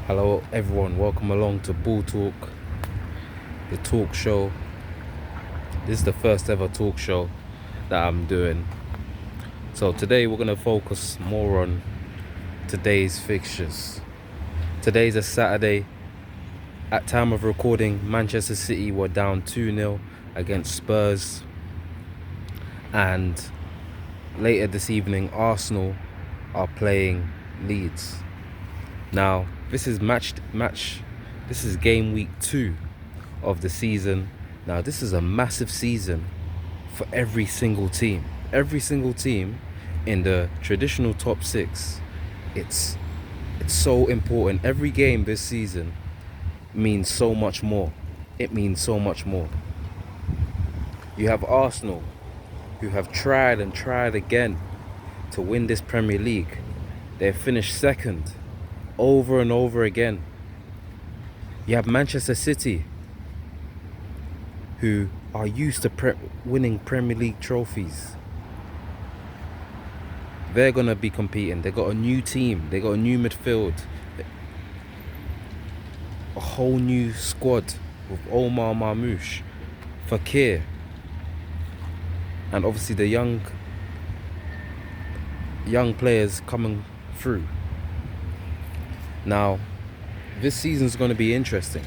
Hello everyone, welcome along to Balltalk, the talk show. This is the first ever talk show that I'm doing. So today we're going to focus more on today's fixtures. Today's a Saturday. At time of recording, Manchester City were down 2-0 against Spurs. And later this evening, Arsenal are playing Leeds. Now, this is this is game week 2 of the season. Now, this is a massive season for every single team. Every single team in the traditional top 6. It's so important. Every game this season means so much more. It means so much more. You have Arsenal, who have tried and tried again to win this Premier League. They've finished second over and over again. You have Manchester City, who are used to winning Premier League trophies. They're going to be competing. They got a new team. They got a new midfield. A whole new squad with Omar Marmoush, Fakir, and obviously the young players coming through. Now, this season's going to be interesting.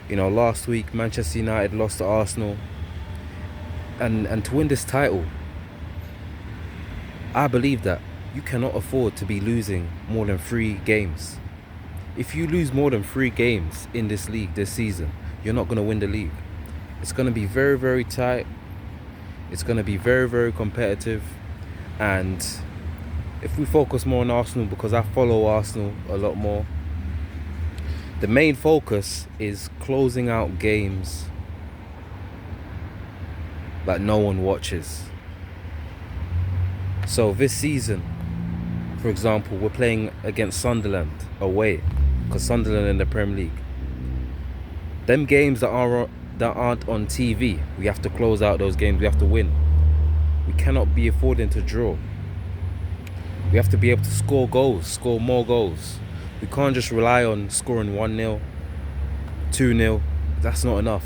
You know, last week Manchester United lost to Arsenal, and to win this title, I believe that you cannot afford to be losing more than 3 games. If you lose more than 3 games in this league this season, you're not going to win the league. It's going to be very, very tight. It's going to be very, very competitive. And if we focus more on Arsenal, because I follow Arsenal a lot more, the main focus is closing out games that no one watches. So this season, for example, we're playing against Sunderland away, because Sunderland in the Premier League. Them games that aren't on TV, we have to close out those games. We have to win. We cannot be affording to draw. We have to be able to score goals, score more goals. We can't just rely on scoring 1-0, 2-0. That's not enough.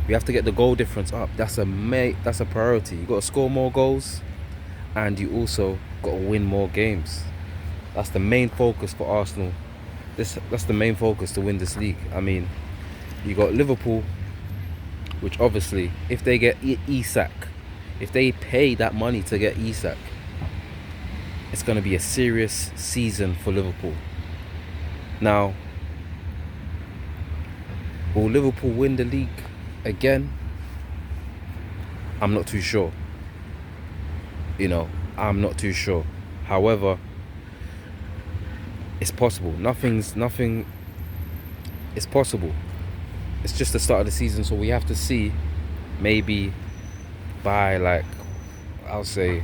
We have to get the goal difference up. That's a priority. You got to score more goals, and you also got to win more games. That's the main focus for Arsenal. That's the main focus to win this league. I mean, you got Liverpool, which obviously, if they get Isak, if they pay that money to get Isak, it's going to be a serious season for Liverpool. Now, will Liverpool win the league again? I'm not too sure. I'm not too sure. However, it's possible. Nothing is possible. It's just the start of the season, so we have to see, maybe by I'll say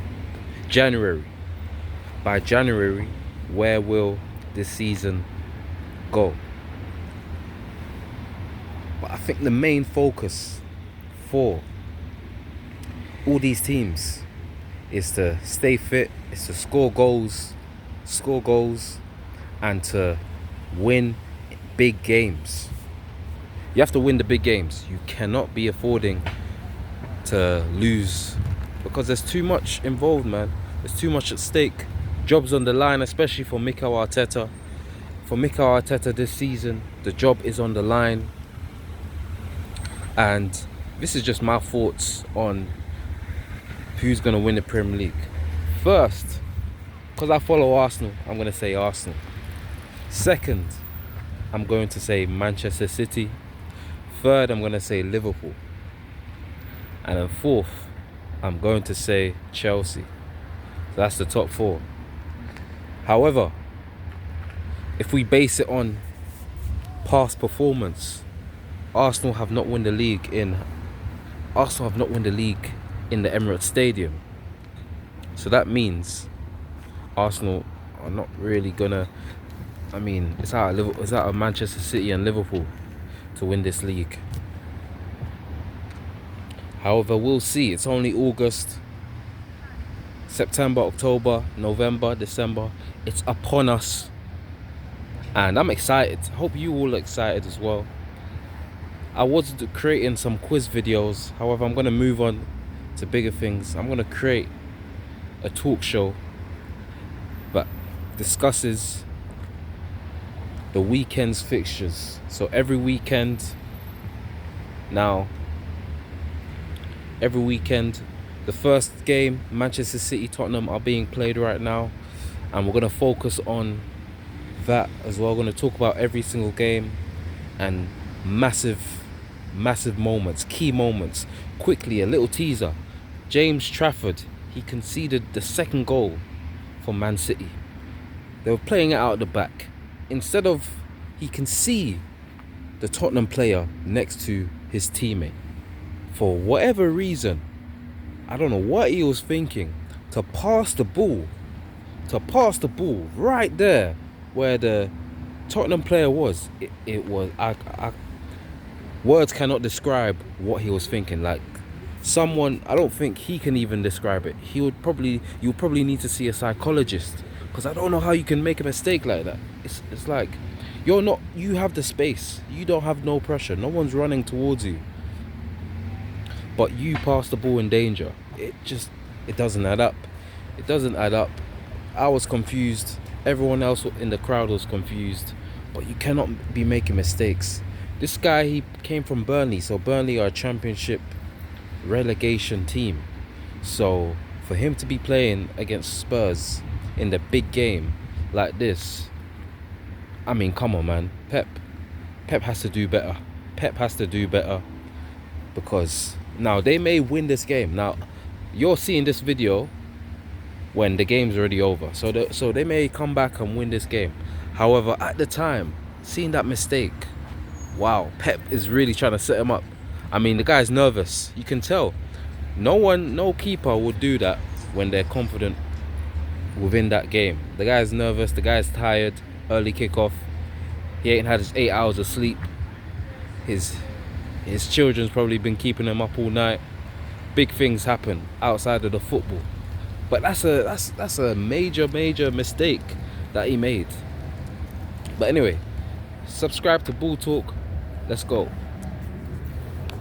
January. By January, where will this season go? But I think the main focus for all these teams is to stay fit, is to score goals, and to win big games. You have to win the big games. You cannot be affording to lose, because there's too much involved, man. There's too much at stake. Job's on the line, especially for Mikel Arteta. For Mikel Arteta this season, the job is on the line. And this is just my thoughts on who's going to win the Premier League. First, because I follow Arsenal, I'm going to say Arsenal. Second, I'm going to say Manchester City. Third, I'm going to say Liverpool. And then fourth, I'm going to say Chelsea. So that's the top 4. However, if we base it on past performance, Arsenal have not won the league in the Emirates Stadium. So that means Arsenal are not really gonna. I mean, it's out of Manchester City and Liverpool to win this league. However, we'll see. It's only August. September, October, November, December. It's upon us. and I'm excited. Hope you all are excited as well. I was creating some quiz videos, however I'm going to move on to bigger things. I'm going to create a talk show that discusses the weekend's fixtures. So every weekend, the first game, Manchester City, Tottenham, are being played right now, and we're going to focus on that as well. We're going to talk about every single game and massive moments, key moments. Quickly, a little teaser. James Trafford, he conceded the second goal for Man City. They were playing it out at the back. Instead of, he can see the Tottenham player next to his teammate. For whatever reason, I don't know what he was thinking, to pass the ball right there where the Tottenham player was. It was, words cannot describe what he was thinking. Like, someone, I don't think he can even describe it. You would probably need to see a psychologist, because I don't know how you can make a mistake like that. It's like, you have the space, you don't have no pressure, no one's running towards you, but you pass the ball in danger. It doesn't add up. I was confused, everyone else in the crowd was confused, but you cannot be making mistakes. This guy, he came from Burnley, so Burnley are a championship relegation team. So for him to be playing against Spurs in the big game like this, I mean, come on, man. Pep has to do better. Because now they may win this game. Now you're seeing this video when the game's already over, so they may come back and win this game. However, at the time, seeing that mistake, wow, Pep is really trying to set him up. I mean, the guy's nervous. You can tell. No keeper would do that when they're confident within that game. The guy's nervous. The guy's tired. Early kickoff. He ain't had his 8 hours of sleep. His children's probably been keeping him up all night. Big things happen outside of the football. But that's a major mistake that he made. But anyway, subscribe to Balltalk. Let's go.